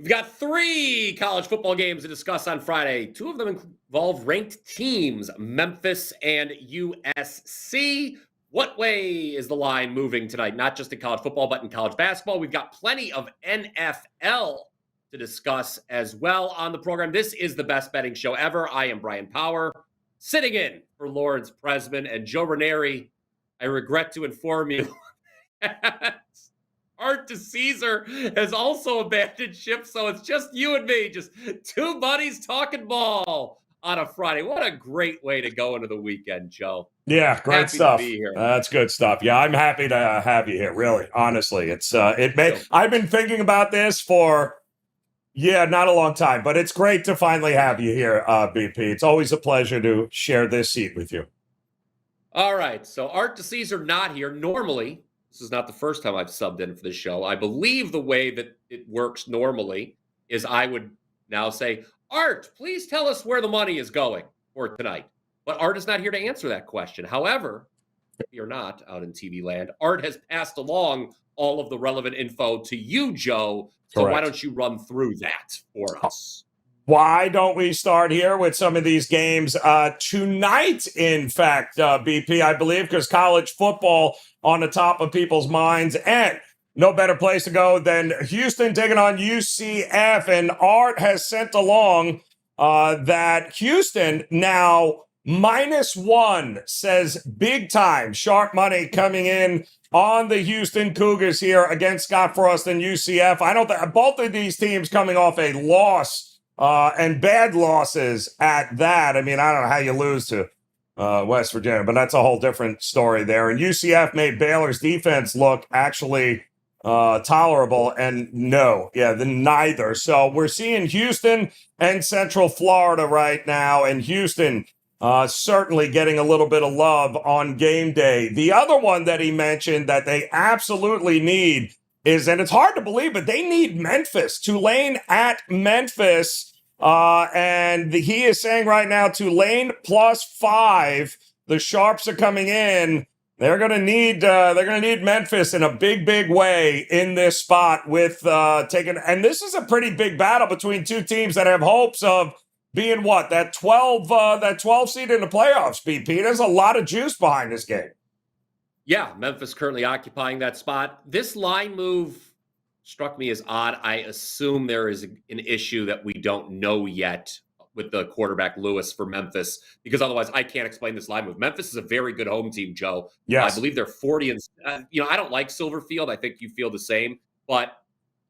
We've got 3 college football games to discuss on Friday. 2 of them involve ranked teams, Memphis and USC. What way is the line moving tonight? Not just in college football, but in college basketball. We've got plenty of NFL to discuss as well on the program. This is the best betting show ever. I am Bryan Power, sitting in for Lawrence Presman and Joe Raineri. I regret to inform you Art DiCesare has also abandoned ship, so it's just you and me, just 2 buddies talking ball on a Friday. What a great way to go into the weekend, Joe. Yeah, great Happy stuff. to be here. That's good stuff. Yeah, I'm happy to have you here. Really, honestly, I've been thinking about this for not a long time, but it's great to finally have you here, BP. It's always a pleasure to share this seat with you. All right, so Art DiCesare not here. Normally, this is not the first time I've subbed in for the show. I believe the way that it works normally is I would now say, Art, please tell us where the money is going for tonight. But Art is not here to answer that question. However, if you're not out in TV land, Art has passed along all of the relevant info to you, Joe. So Correct. Why don't you run through that for us? Why don't we start here with some of these games tonight, in fact, BP, I believe, because college football on the top of people's minds, and no better place to go than Houston taking on UCF, and Art has sent along that Houston now -1 says big time, sharp money coming in on the Houston Cougars here against Scott Frost and UCF. I don't think both of these teams coming off a loss. And bad losses at that. I mean, I don't know how you lose to West Virginia, but that's a whole different story there. And UCF made Baylor's defense look actually tolerable, and neither. So we're seeing Houston and Central Florida right now, and Houston certainly getting a little bit of love on game day. The other one that he mentioned that they absolutely need is, and it's hard to believe, but they need Memphis. Tulane at Memphis. And he is saying right now, Tulane +5. The Sharps are coming in. They're gonna need Memphis in a big, big way in this spot with taking. And this is a pretty big battle between 2 teams that have hopes of being that 12 seed in the playoffs. BP. There's a lot of juice behind this game. Yeah, Memphis currently occupying that spot. This line move struck me as odd. I assume there is an issue that we don't know yet with the quarterback Lewis for Memphis, because otherwise I can't explain this line move. Memphis is a very good home team, Joe. Yes. I believe they're 40 and I don't like Silverfield. I think you feel the same, but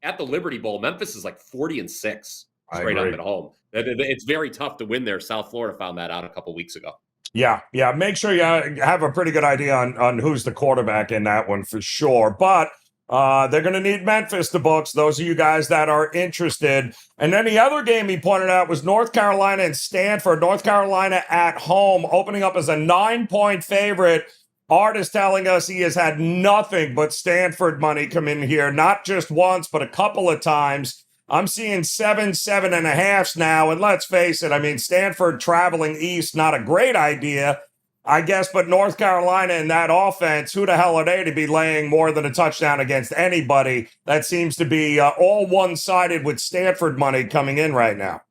at the Liberty Bowl, Memphis is like 40-6 straight up at home. It's very tough to win there. South Florida found that out a couple weeks ago. Yeah. Make sure you have a pretty good idea on who's the quarterback in that one for sure. But they're going to need Memphis to books. Those of you guys that are interested. And then the other game he pointed out was North Carolina and Stanford. North Carolina at home, opening up as a 9-point favorite. Art is telling us he has had nothing but Stanford money come in here, not just once, but a couple of times. I'm seeing 7.5 now. And let's face it, I mean, Stanford traveling east, not a great idea, I guess, but North Carolina in that offense, who the hell are they to be laying more than a touchdown against anybody? That seems to be all one-sided with Stanford money coming in right now.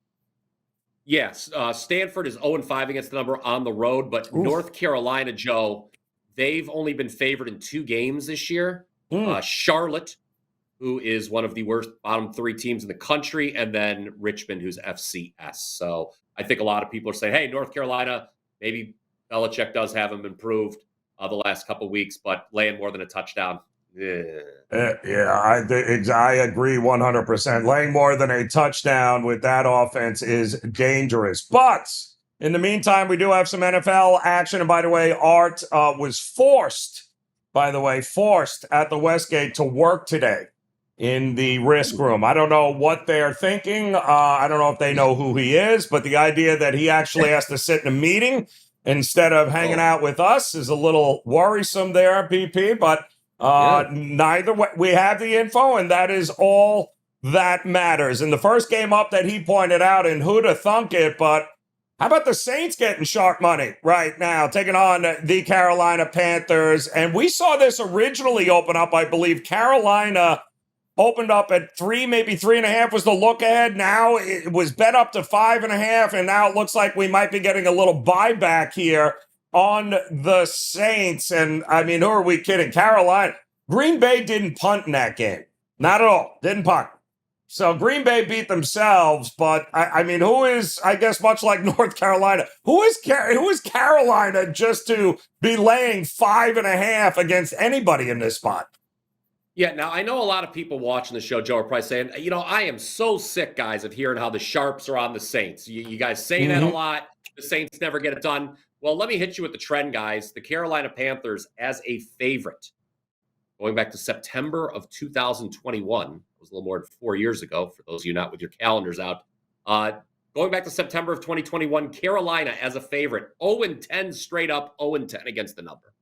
Yes, Stanford is 0-5 against the number on the road, but North Carolina, Joe, they've only been favored in 2 games this year. Charlotte, who is one of the worst bottom 3 teams in the country, and then Richmond, who's FCS. So I think a lot of people are saying, hey, North Carolina, maybe Belichick does have them improved the last couple of weeks, but laying more than a touchdown. I agree 100%. Laying more than a touchdown with that offense is dangerous. But in the meantime, we do have some NFL action. And by the way, Art was forced at the Westgate to work today in the risk room. I don't know what they're thinking. I don't know if they know who he is, but the idea that he actually has to sit in a meeting instead of hanging out with us is a little worrisome there, BP, but neither way, we have the info, and that is all that matters. In the first game up that he pointed out, and who'd have thunk it, but how about the Saints getting sharp money right now, taking on the Carolina Panthers? And we saw this originally open up, I believe, Carolina opened up at 3, maybe 3.5 was the look ahead. Now it was bet up to 5.5, and now it looks like we might be getting a little buyback here on the Saints. And I mean, who are we kidding? Carolina. Green Bay didn't punt in that game. Not at all. Didn't punt. So Green Bay beat themselves, but I mean, who is, I guess, much like North Carolina, who is Carolina just to be laying 5.5 against anybody in this spot? Yeah, now I know a lot of people watching the show, Joe, are probably saying, I am so sick, guys, of hearing how the Sharps are on the Saints. You guys say that a lot. The Saints never get it done. Well, let me hit you with the trend, guys. The Carolina Panthers as a favorite, going back to September of 2021, it was a little more than 4 years ago, for those of you not with your calendars out. Going back to September of 2021, Carolina as a favorite, 0-10 straight up, 0-10 against the number.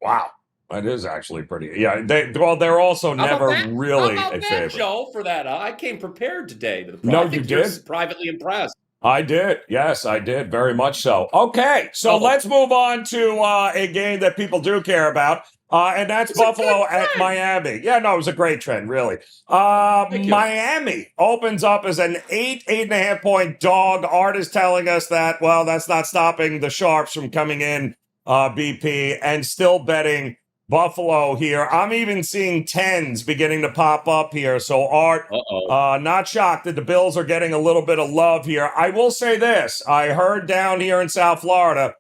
Wow. That is actually pretty. Yeah, they're also never really a favorite. Joe, for that, I came prepared today. No, you did. Privately impressed. I did. Yes, I did. Very much so. Okay, so let's move on to a game that people do care about, and that's Buffalo at Miami. Yeah, no, it was a great trend, really. Miami opens up as an 8.5 point dog. Art is telling us that, well, that's not stopping the Sharps from coming in, BP, and still betting Buffalo here. I'm even seeing 10s beginning to pop up here. So Art, not shocked that the Bills are getting a little bit of love here. I will say this. I heard down here in South Florida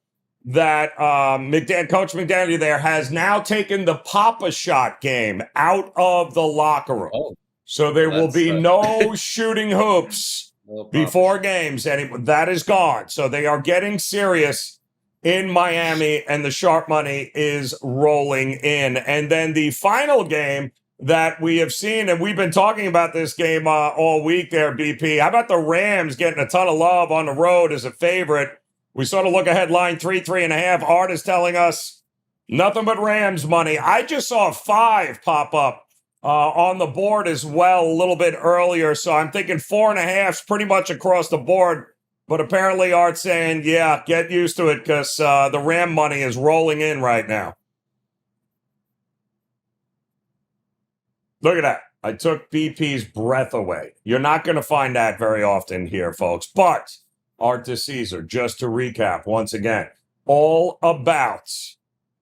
that Coach McDaniel there has now taken the Papa Shot game out of the locker room. So there will be no shooting hoops before games. And that is gone. So they are getting serious in Miami, and the sharp money is rolling in. And then the final game that we have seen, and we've been talking about this game all week there, BP. How about the Rams getting a ton of love on the road as a favorite? We sort of look ahead, line 3.5. Art is telling us nothing but Rams money. I just saw 5 pop up on the board as well a little bit earlier, so I'm thinking 4.5's pretty much across the board. But apparently Art's saying, yeah, get used to it because the Ram money is rolling in right now. Look at that. I took BP's breath away. You're not going to find that very often here, folks. But Art DiCesare, just to recap once again, all about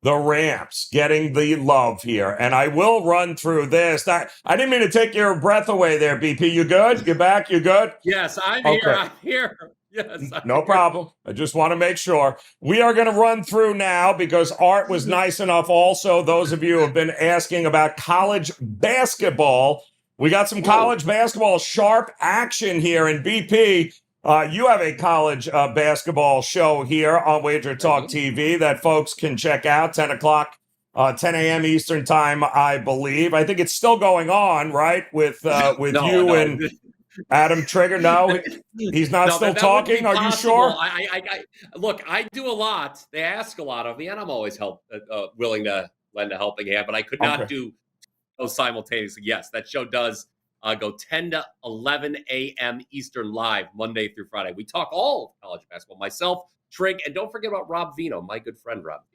the Rams getting the love here. And I will run through this. I didn't mean to take your breath away there, BP. You good? You back? You good? Yes, I'm here. I'm here. Yes. No problem. I just want to make sure. We are going to run through now because Art was nice enough also. Those of you who have been asking about college basketball. We got some college basketball sharp action here. And BP, you have a college basketball show here on WagerTalk TV that folks can check out, 10 o'clock, 10 a.m. Eastern time, I believe. I think it's still going on, right, with you and Adam Trigger. No, he's not still talking. Are you sure? Look, I do a lot. They ask a lot of me, and I'm always willing to lend a helping hand, but I could not do those simultaneously. Yes, that show does go 10 to 11 a.m. Eastern live, Monday through Friday. We talk all of college basketball. Myself, Trig, and don't forget about Rob Vino, my good friend Rob Vino.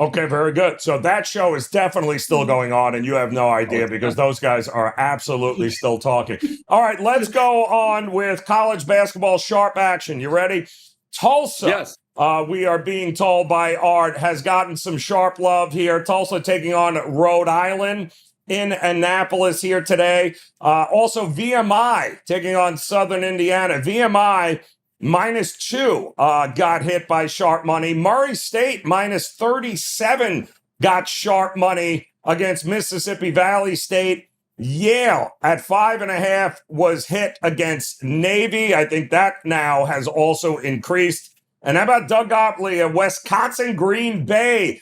Okay, very good. So that show is definitely still going on, and you have no idea because those guys are absolutely still talking. All right, let's go on with college basketball sharp action. You ready? Tulsa. Yes. We are being told by Art has gotten some sharp love here. Tulsa taking on Rhode Island in Annapolis here today. Also, VMI taking on Southern Indiana. VMI -2 got hit by sharp money. Murray State -37 got sharp money against Mississippi Valley State. Yale at 5.5 was hit against Navy. I think that now has also increased. And how about Doug Gottlieb at Wisconsin Green Bay?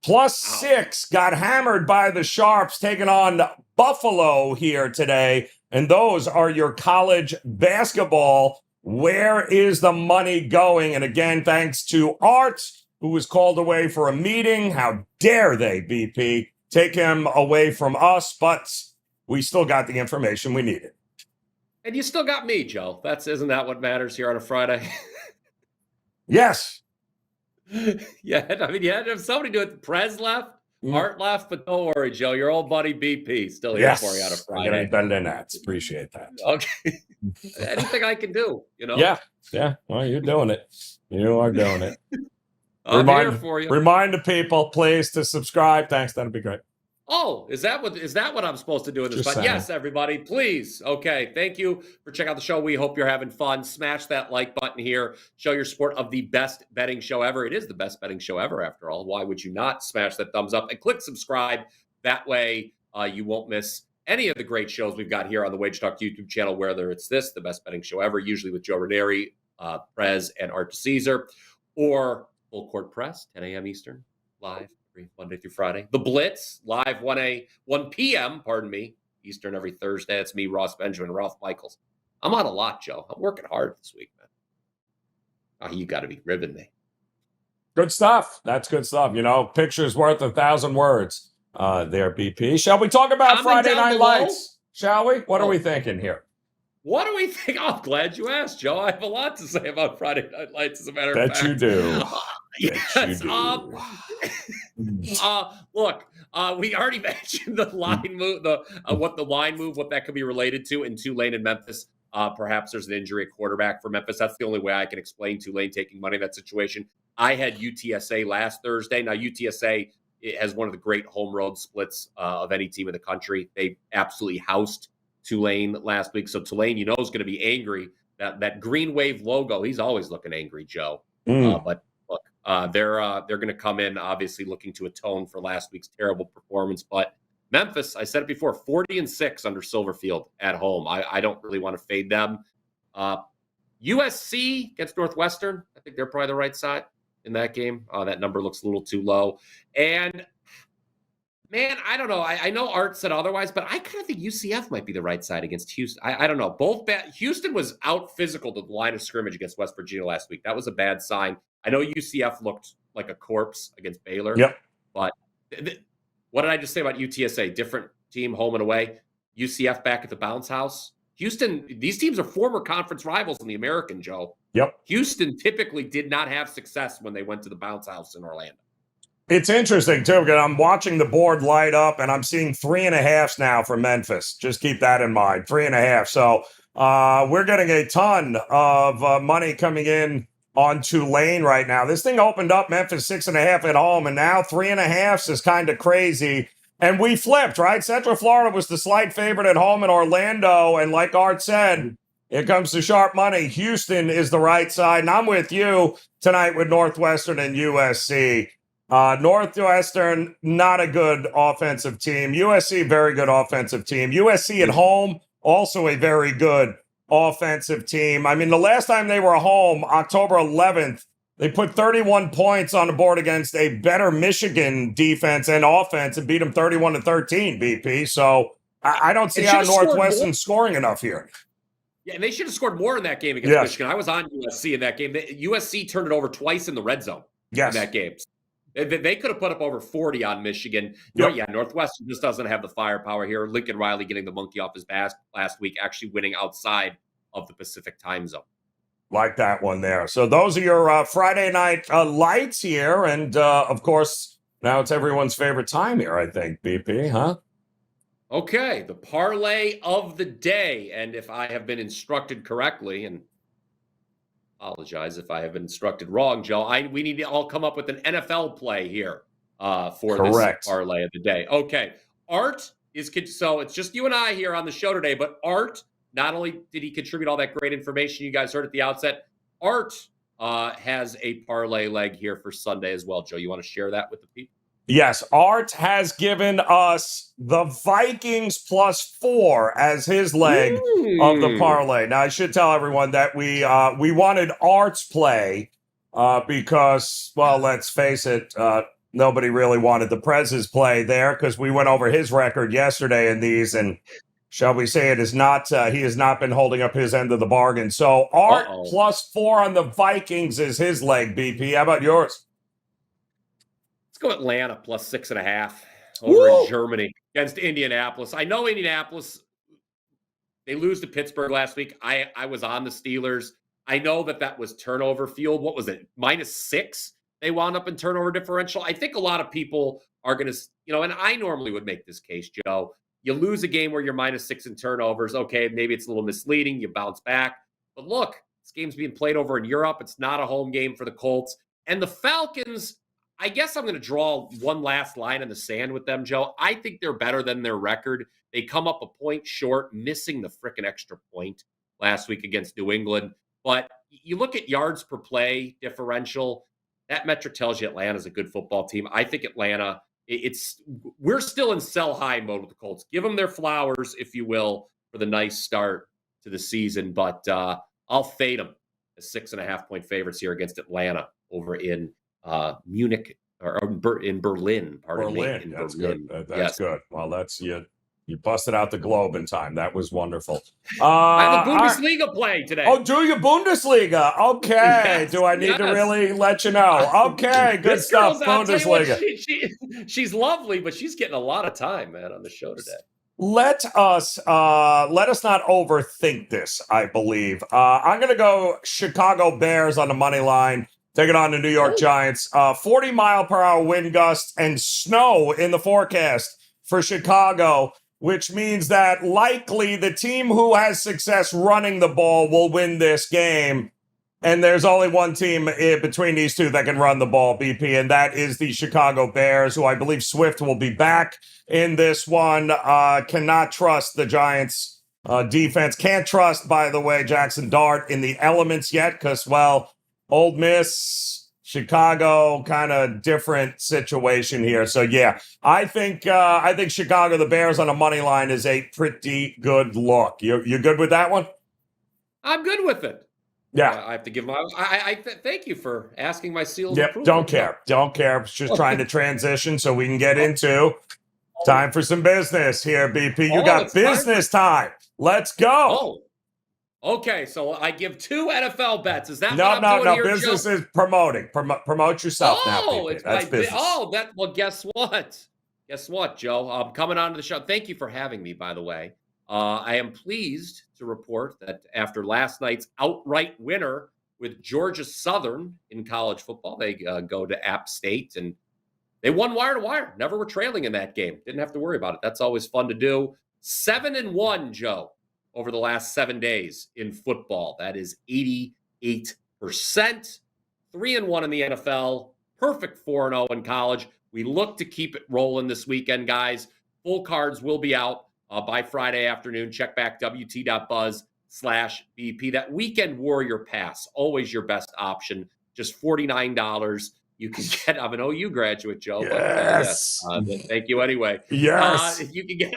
+6 got hammered by the Sharps, taking on Buffalo here today. And those are your college basketball. Where is the money going? And again, thanks to Art, who was called away for a meeting. How dare they, BP, take him away from us? But we still got the information we needed. And you still got me, Joe. Isn't that what matters here on a Friday? Yes. Yeah, I mean, if somebody do it, Prez left. Art left, but don't worry, Joe. Your old buddy BP still here for you on a Yes, I'm Friday. getting better than that. Appreciate that. Okay. Anything I can do, Yeah. Well, you're doing it. You are doing it. I'm here for you. Remind the people, please, to subscribe. Thanks. That'd be great. Oh, is that what I'm supposed to do in this spot? Yes, everybody, please. Okay, thank you for checking out the show. We hope you're having fun. Smash that like button here. Show your support of the best betting show ever. It is the best betting show ever, after all. Why would you not smash that thumbs up and click subscribe? That way, you won't miss any of the great shows we've got here on the WagerTalk YouTube channel, whether it's this, the best betting show ever, usually with Joe Raineri, Prez, and Art DiCesare, or Full Court Press, 10 a.m. Eastern, live. Monday through Friday. The Blitz, live 1 p.m., Eastern every Thursday. That's me, Ross Benjamin, Ralph Michaels. I'm on a lot, Joe. I'm working hard this week, man. Oh, you got to be ribbing me. Good stuff. That's good stuff. Picture's worth 1,000 words there, BP. Shall we talk about Friday Night Lights? Shall we? What are we thinking here? What do we think? Oh, I'm glad you asked, Joe. I have a lot to say about Friday Night Lights, as a matter of fact. Bet you do. Yes. Look, we already mentioned the line move, what that could be related to in Tulane and Memphis. Perhaps there's an injury at quarterback for Memphis. That's the only way I can explain Tulane taking money in that situation. I had UTSA last Thursday. Now, UTSA has one of the great home road splits of any team in the country. They absolutely housed Tulane last week. So Tulane, is going to be angry. That green wave logo, he's always looking angry, Joe. But look, they're going to come in, obviously looking to atone for last week's terrible performance. But Memphis, I said it before, 40-6 under Silverfield at home. I don't really want to fade them. USC against Northwestern, I think they're probably the right side in that game. That number looks a little too low. And man, I don't know. I know Art said otherwise, but I kind of think UCF might be the right side against Houston. I don't know. Houston was out physical to the line of scrimmage against West Virginia last week. That was a bad sign. I know UCF looked like a corpse against Baylor. Yep. But what did I just say about UTSA? Different team, home and away. UCF back at the bounce house. Houston, these teams are former conference rivals in the American, Joe. Yep. Houston typically did not have success when they went to the bounce house in Orlando. It's interesting, too, because I'm watching the board light up, and I'm seeing 3.5s now for Memphis. Just keep that in mind, 3.5. So we're getting a ton of money coming in on Tulane right now. This thing opened up Memphis 6.5 at home, and now 3.5 is kind of crazy. And we flipped, right? Central Florida was the slight favorite at home in Orlando, and like Art said, here comes the sharp money. Houston is the right side, and I'm with you tonight with Northwestern and USC. Northwestern, not a good offensive team. USC, very good offensive team. USC at home, also a very good offensive team. I mean, the last time they were home, October 11th, they put 31 points on the board against a better Michigan defense and offense and beat them 31-13, BP. So I don't see how Northwestern's scoring enough here. Yeah, and they should have scored more in that game against Michigan. I was on USC in that game. USC turned it over twice in the red zone in that game. They could have put up over 40 on Michigan. Yep. Yeah, Northwestern just doesn't have the firepower here. Lincoln Riley getting the monkey off his back last week, actually winning outside of the Pacific time zone. Like that one there. So those are your Friday night lights here. And, of course, now it's everyone's favorite time here, I think, BP, huh? Okay, the parlay of the day. And if I have been instructed correctly, and apologize if I have been instructed wrong, Joe, we need to all come up with an NFL play here for this parlay of the day. Okay, Art is so it's just you and I here on the show today, but Art, not only did he contribute all that great information you guys heard at the outset, Art has a parlay leg here for Sunday as well. Joe, you want to share that with the people? Yes, Art has given us the Vikings +4 as his leg of the parlay. Now, I should tell everyone that we wanted Art's play because, well, let's face it, nobody really wanted the Prez's play there because we went over his record yesterday in these, and shall we say it is not he has not been holding up his end of the bargain. So Art +4 on the Vikings is his leg, BP. How about yours? Go Atlanta +6.5 over in Germany against Indianapolis. I know Indianapolis, they lose to Pittsburgh last week. I was on the Steelers. I know that was turnover fueled. What was it? -6 they wound up in turnover differential. I think a lot of people are going to, and I normally would make this case, Joe. You lose a game where you're -6 in turnovers. Okay, maybe it's a little misleading. You bounce back. But look, this game's being played over in Europe. It's not a home game for the Colts. And the Falcons, I guess I'm going to draw one last line in the sand with them, Joe. I think they're better than their record. They come up a point short, missing the frickin' extra point last week against New England. But you look at yards per play differential, that metric tells you Atlanta's a good football team. I think Atlanta, we're still in sell high mode with the Colts. Give them their flowers, if you will, for the nice start to the season. But I'll fade them as 6.5-point favorites here against Atlanta over in Munich or in Berlin. Pardon me. In That's Berlin. good. That's good. Well, that's you. You busted out the globe in time. That was wonderful. I have a Bundesliga play today. Oh, do you Bundesliga? Okay. Yes, Do I need to really let you know? Okay, good This stuff. girl's, I'll tell you what, Bundesliga. she's lovely, but she's getting a lot of time, man, on the show today. Let us not overthink this, I believe. I'm going to go Chicago Bears on the money line. Take it on the New York Giants. 40-mile-per-hour wind gusts and snow in the forecast for Chicago, which means that likely the team who has success running the ball will win this game. And there's only one team between these two that can run the ball, BP, and that is the Chicago Bears, who I believe Swift will be back in this one. Cannot trust the Giants' defense. Can't trust, by the way, Jackson Dart in the elements yet because, well, Ole Miss, Chicago, kind of different situation here. So, yeah, I think Chicago, the Bears on the money line is a pretty good look. You good with that one? I'm good with it. Yeah. I have to give my thank you for asking my seals. Yep, approval. don't care. Just trying to transition so we can get into time for some business here, BP. You got business time. Let's go. Oh, okay. So I give 2 NFL bets. Is that no? Business is promoting. Promote yourself now, BP. That's business. Well, guess what? Guess what, Joe? I'm coming on to the show. Thank you for having me, by the way. I am pleased to report that after last night's outright winner with Georgia Southern in college football, they go to App State, and they won wire to wire. Never were trailing in that game. Didn't have to worry about it. That's always fun to do. 7-1, Joe, over the last 7 days in football. That is 88%. 3-1 in the NFL. Perfect 4-0 in college. We look to keep it rolling this weekend, guys. Full cards will be out by Friday afternoon. Check back WT.buzz/BP. That Weekend Warrior Pass, always your best option. Just $49. You can get, I'm an OU graduate, Joe. Yes. But thank you anyway. Yes. You can get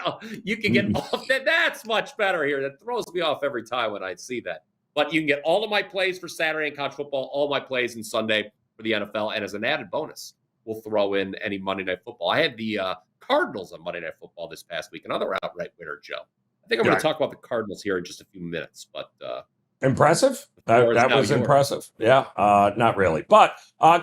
off that. That's much better here. That throws me off every time when I see that. But you can get all of my plays for Saturday in college football, all my plays in Sunday for the NFL. And as an added bonus, we'll throw in any Monday Night Football. I had the Cardinals on Monday Night Football this past week, another outright winner, Joe. I think I'm going to talk about the Cardinals here in just a few minutes, but impressive. That was impressive. Yeah, not really, but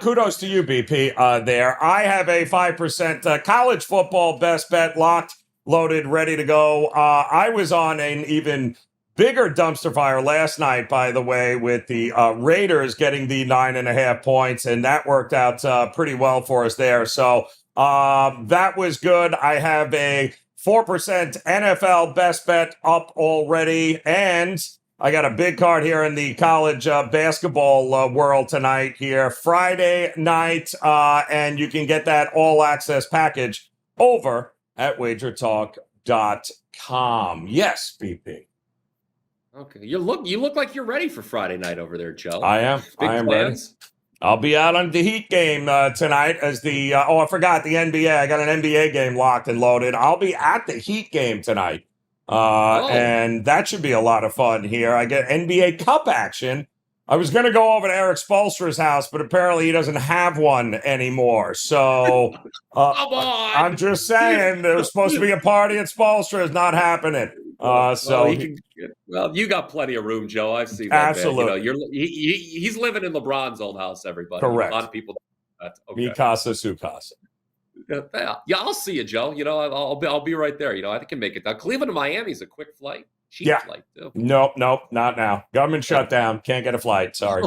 kudos to you, BP. There, I have a 5% college football best bet locked, loaded, ready to go. I was on an even bigger dumpster fire last night, by the way, with the Raiders getting the 9.5 points, and that worked out pretty well for us there. So that was good. I have a 4% NFL best bet up already, and I got a big card here in the college basketball world tonight here, Friday night, and you can get that all-access package over at WagerTalk.com. Yes, BP. Okay, you look like you're ready for Friday night over there, Joe. I am. I am ready. I'll be out on the Heat game tonight as the I forgot the NBA. I got an NBA game locked and loaded. I'll be at the Heat game tonight. And that should be a lot of fun here. I get NBA Cup action. I was going to go over to Eric Spoelstra's house, but apparently he doesn't have one anymore. So come on. I'm just saying there was supposed to be a party at Spoelstra's, not happening. You got plenty of room, Joe. I've seen that. Absolutely. He's living in LeBron's old house, everybody. Correct. A lot of people. Mi casa, su casa. Yeah, I'll see you, Joe. I'll be right there. I can make it down. Cleveland to Miami is a quick flight. Cheap flight, too. Nope, not now. Government shutdown. Can't get a flight. Sorry.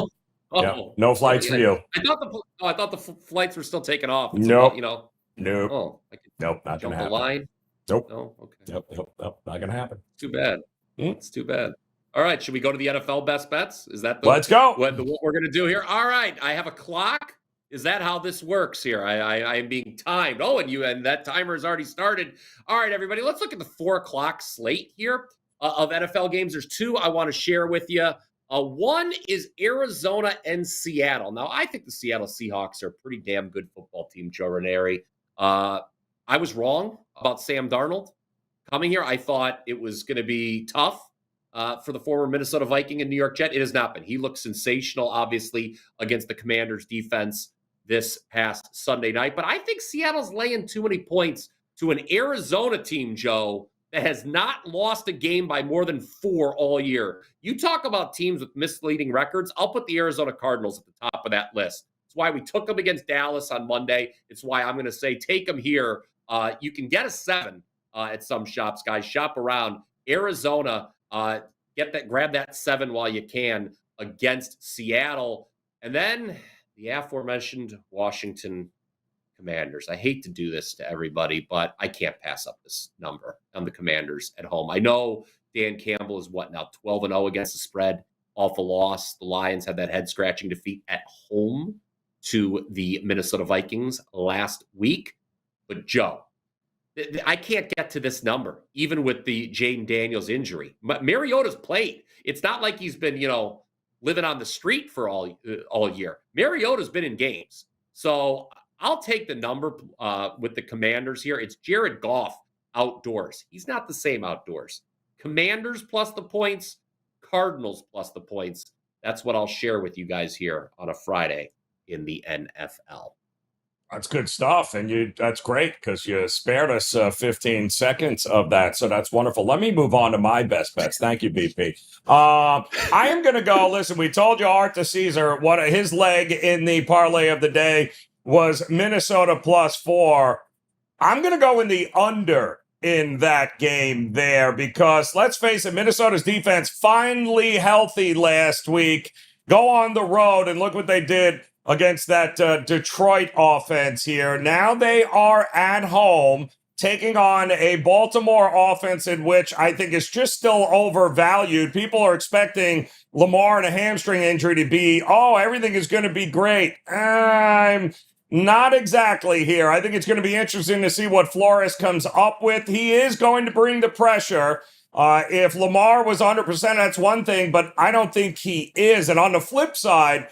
Yep. No flights for you. I thought the flights were still taking off. Nope. Nope. I could nope. Not jump gonna the happen. line. Nope. No. Okay. Nope. Not gonna happen. Too bad. It's too bad. All right. Should we go to the NFL best bets? Is that Let's go. What we're going to do here? All right. I have a clock. Is that how this works here? I am being timed. Oh, and that timer has already started. All right, everybody. Let's look at the 4:00 slate here of NFL games. There's two I want to share with you. One is Arizona and Seattle. Now, I think the Seattle Seahawks are a pretty damn good football team, Joe Raineri. I was wrong about Sam Darnold coming here. I thought it was going to be tough for the former Minnesota Viking and New York Jet. It has not been. He looked sensational, obviously, against the Commanders' defense this past Sunday night. But I think Seattle's laying too many points to an Arizona team, Joe, that has not lost a game by more than 4 all year. You talk about teams with misleading records, I'll put the Arizona Cardinals at the top of that list. It's why we took them against Dallas on Monday. It's why I'm going to say take them here. You can get a 7 at some shops, guys. Shop around. Arizona, grab that 7 while you can against Seattle. And then the aforementioned Washington Commanders. I hate to do this to everybody, but I can't pass up this number on the Commanders at home. I know Dan Campbell is 12-0 against the spread off a loss. The Lions had that head-scratching defeat at home to the Minnesota Vikings last week. But Joe, I can't get to this number, even with the Jaden Daniels injury. Mariota's played. It's not like he's been, living on the street for all year. Mariota's been in games. So I'll take the number with the Commanders here. It's Jared Goff outdoors. He's not the same outdoors. Commanders plus the points, Cardinals plus the points. That's what I'll share with you guys here on a Friday in the NFL. That's good stuff, and that's great because you spared us 15 seconds of that, so that's wonderful. Let me move on to my best bets. Thank you, BP. I am going to go, listen, we told you Art DiCesare, his leg in the parlay of the day was Minnesota +4. I'm going to go in the under in that game there because, let's face it, Minnesota's defense finally healthy last week. Go on the road and look what they did against that Detroit offense here. Now they are at home taking on a Baltimore offense in which I think is just still overvalued. People are expecting Lamar and a hamstring injury to be, everything is going to be great. I'm not exactly here. I think it's going to be interesting to see what Flores comes up with. He is going to bring the pressure. If Lamar was 100%, that's one thing, but I don't think he is. And on the flip side,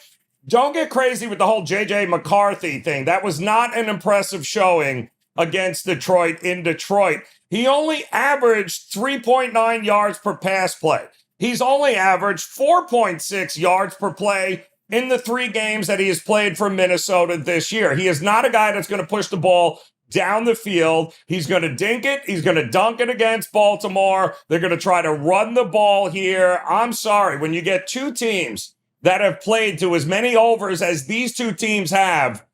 don't get crazy with the whole J.J. McCarthy thing. That was not an impressive showing against Detroit in Detroit. He only averaged 3.9 yards per pass play. He's only averaged 4.6 yards per play in the 3 games that he has played for Minnesota this year. He is not a guy that's going to push the ball down the field. He's going to dink it. He's going to dunk it against Baltimore. They're going to try to run the ball here. I'm sorry. When you get 2 teams that have played to as many overs as these 2 teams have,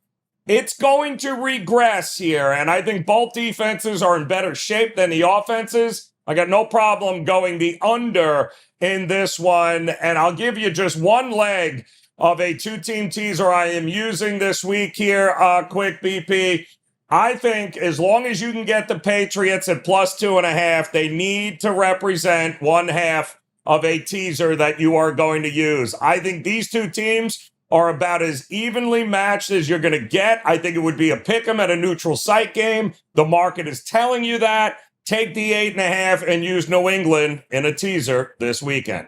it's going to regress here. And I think both defenses are in better shape than the offenses. I got no problem going the under in this one. And I'll give you just one leg of a 2-team teaser I am using this week here. Quick BP. I think as long as you can get the Patriots at +2.5, they need to represent 1/2 of a teaser that you are going to use. I think these 2 teams are about as evenly matched as you're going to get. I think it would be a pick 'em at a neutral site game. The market is telling you that. Take the 8.5 and use New England in a teaser this weekend.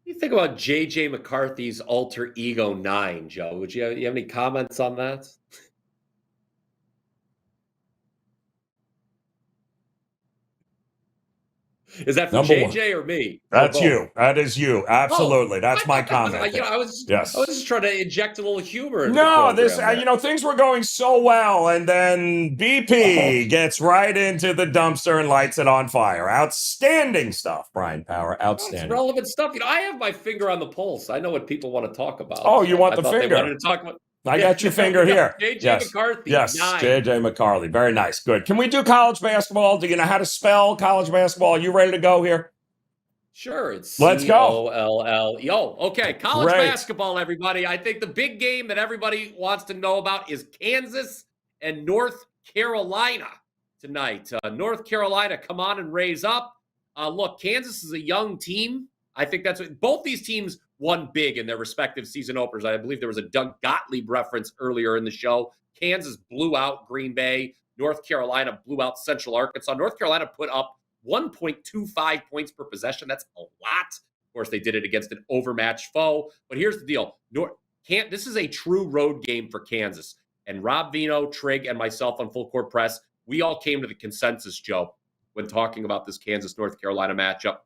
You think about J.J. McCarthy's alter ego 9, Joe. Would you have any comments on that? Is that for JJ or me? That's you. That is you. Absolutely. That's my comment. I was just trying to inject a little humor. No, things were going so well, and then BP gets right into the dumpster and lights it on fire. Outstanding stuff, Bryan Power. Outstanding. That's relevant stuff. I have my finger on the pulse. I know what people want to talk about. Oh, you want the finger? They wanted to talk about. I got your finger here. J.J. McCarthy. Yes, J.J. McCarthy. Very nice. Good. Can we do college basketball? Do you know how to spell college basketball? Are you ready to go here? Sure, it's Let's go. COLLE. Okay, college Great. basketball, everybody. I think the big game that everybody wants to know about is Kansas and North Carolina tonight. North Carolina, come on and raise up. Look, Kansas is a young team. I think that's what both these teams won big in their respective season openers. I believe there was a Doug Gottlieb reference earlier in the show. Kansas blew out Green Bay. North Carolina blew out Central Arkansas. North Carolina put up 1.25 points per possession. That's a lot. Of course, they did it against an overmatched foe. But here's the deal. This is a true road game for Kansas. And Rob Vino, Trigg, and myself on Full Court Press, we all came to the consensus, Joe, when talking about this Kansas-North Carolina matchup,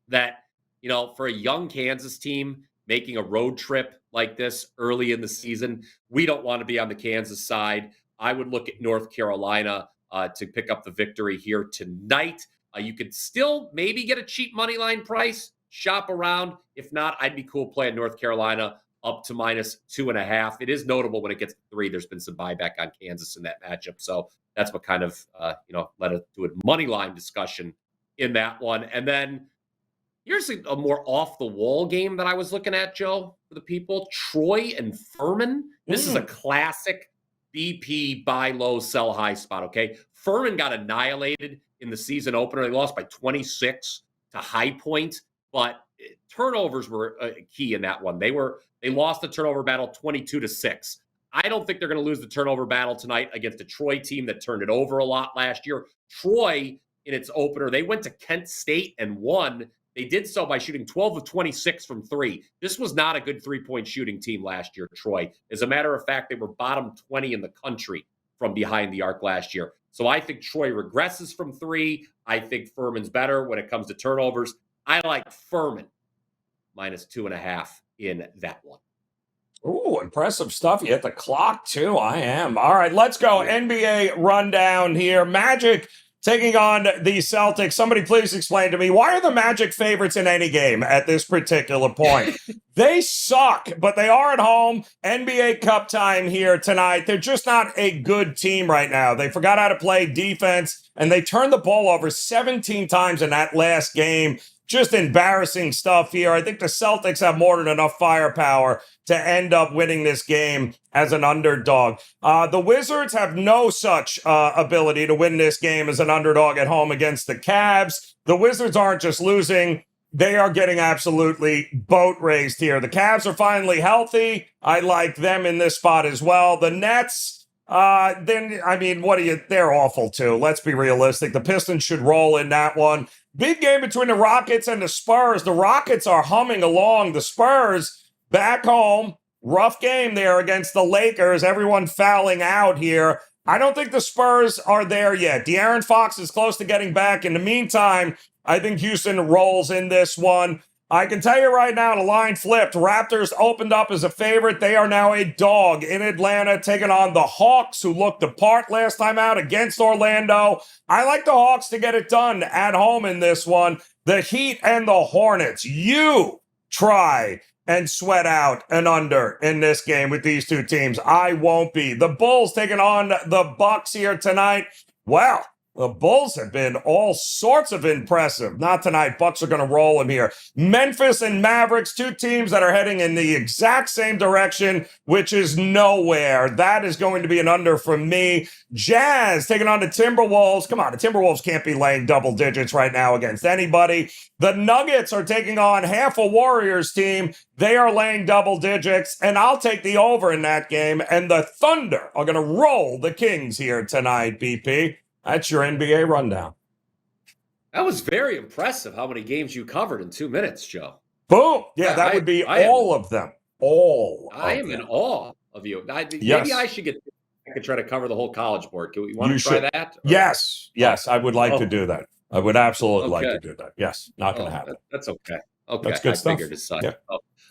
that, for a young Kansas team making a road trip like this early in the season, we don't want to be on the Kansas side. I would look at North Carolina to pick up the victory here tonight. You could still maybe get a cheap money line price, shop around. If not, I'd be cool playing North Carolina up to -2.5. It is notable when it gets to 3. There's been some buyback on Kansas in that matchup. So that's what kind of, led us to a money line discussion in that one. And then here's a more off-the-wall game that I was looking at, Joe, for the people. Troy and Furman. This is a classic BP buy low, sell high spot, okay? Furman got annihilated in the season opener. They lost by 26 to High Point, but turnovers were key in that one. They lost the turnover battle 22-6. I don't think they're going to lose the turnover battle tonight against a Troy team that turned it over a lot last year. Troy, in its opener, they went to Kent State and won. They did so by shooting 12 of 26 from 3. This was not a good three-point shooting team last year, Troy. As a matter of fact, they were bottom 20 in the country from behind the arc last year. So I think Troy regresses from 3. I think Furman's better when it comes to turnovers. I like Furman -2.5 in that one. Ooh, impressive stuff. You hit the clock, too. I am. All right, let's go. NBA rundown here. Magic taking on the Celtics. Somebody please explain to me, why are the Magic favorites in any game at this particular point? They suck, but they are at home. NBA Cup time here tonight. They're just not a good team right now. They forgot how to play defense, and they turned the ball over 17 times in that last game. Just embarrassing stuff here. I think the Celtics have more than enough firepower to end up winning this game as an underdog. The Wizards have no such ability to win this game as an underdog at home against the Cavs. The Wizards aren't just losing. They are getting absolutely boat raced here. The Cavs are finally healthy. I like them in this spot as well. The Nets, they're awful too. Let's be realistic. The Pistons should roll in that one. Big game between the Rockets and the Spurs. The Rockets are humming along. The Spurs back home. Rough game there against the Lakers. Everyone fouling out here. I don't think the Spurs are there yet. De'Aaron Fox is close to getting back. In the meantime, I think Houston rolls in this one. I can tell you right now, the line flipped. Raptors opened up as a favorite. They are now a dog in Atlanta, taking on the Hawks, who looked the part last time out against Orlando. I like the Hawks to get it done at home in this one. The Heat and the Hornets. You try and sweat out an under in this game with these two teams. I won't be. The Bulls taking on the Bucks here tonight. Well, the Bulls have been all sorts of impressive. Not tonight. Bucks are going to roll them here. Memphis and Mavericks, two teams that are heading in the exact same direction, which is nowhere. That is going to be an under from me. Jazz taking on the Timberwolves. Come on, the Timberwolves can't be laying double digits right now against anybody. The Nuggets are taking on half a Warriors team. They are laying double digits, and I'll take the over in that game. And the Thunder are going to roll the Kings here tonight, BP. That's your NBA rundown. That was very impressive how many games you covered in 2 minutes, Joe. Boom. Yeah, that would be all of them. I am in awe of you. Maybe I should I could try to cover the whole College Board. Do we want to try that? Or? Yes, I would like to do that. I would absolutely like to do that. Yes, not going to happen. That's okay. Okay, that's good stuff. Figured as such. Yeah.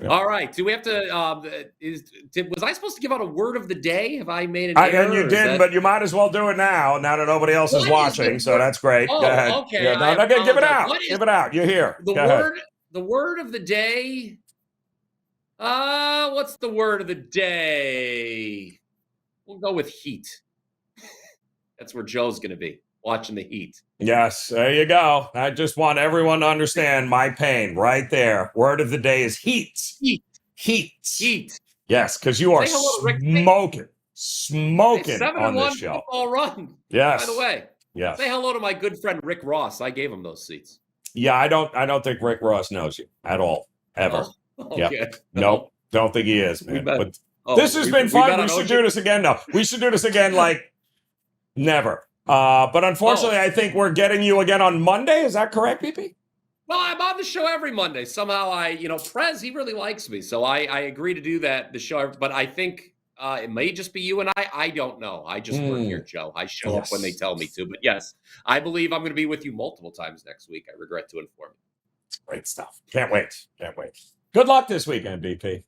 Yeah. All right. Do we have to? Was I supposed to give out a word of the day? Have I made an error? And you didn't, but you might as well do it now. Now that nobody else is watching, so that's great. Go ahead. Okay. Yeah, give it out. Give it out. You're here. The word of the day. What's the word of the day? We'll go with heat. That's where Joe's going to be. watching the Heat. Yes, there you go. I just want everyone to understand my pain right there. Word of the day is heat. Heat. Heat. Heat. Yes, because you are Say hello to Rick. smoking Hey, on this 7-1 show. football run. Yes. By the way. Yes. Say hello to my good friend Rick Ross. I gave him those seats. Yeah, I don't think Rick Ross knows you at all. Ever. Oh, yep. okay. Nope. Don't think he is, man. But this has been fun. We should do this again. No, we should do this again like never. But unfortunately, I think we're getting you again on Monday. Is that correct, BP? Well, I'm on the show every Monday. Somehow Prez, he really likes me. So I agree to do that, the show. But I think it may just be you and I. I don't know. I just work here, Joe. I show up when they tell me to. But yes, I believe I'm going to be with you multiple times next week. I regret to inform you. It's great stuff. Can't wait. Can't wait. Good luck this weekend, BP.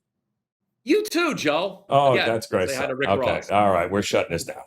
You too, Joe. Oh, Again, that's great say hi stuff. to Rick Okay. Ross. All right. We're shutting this down.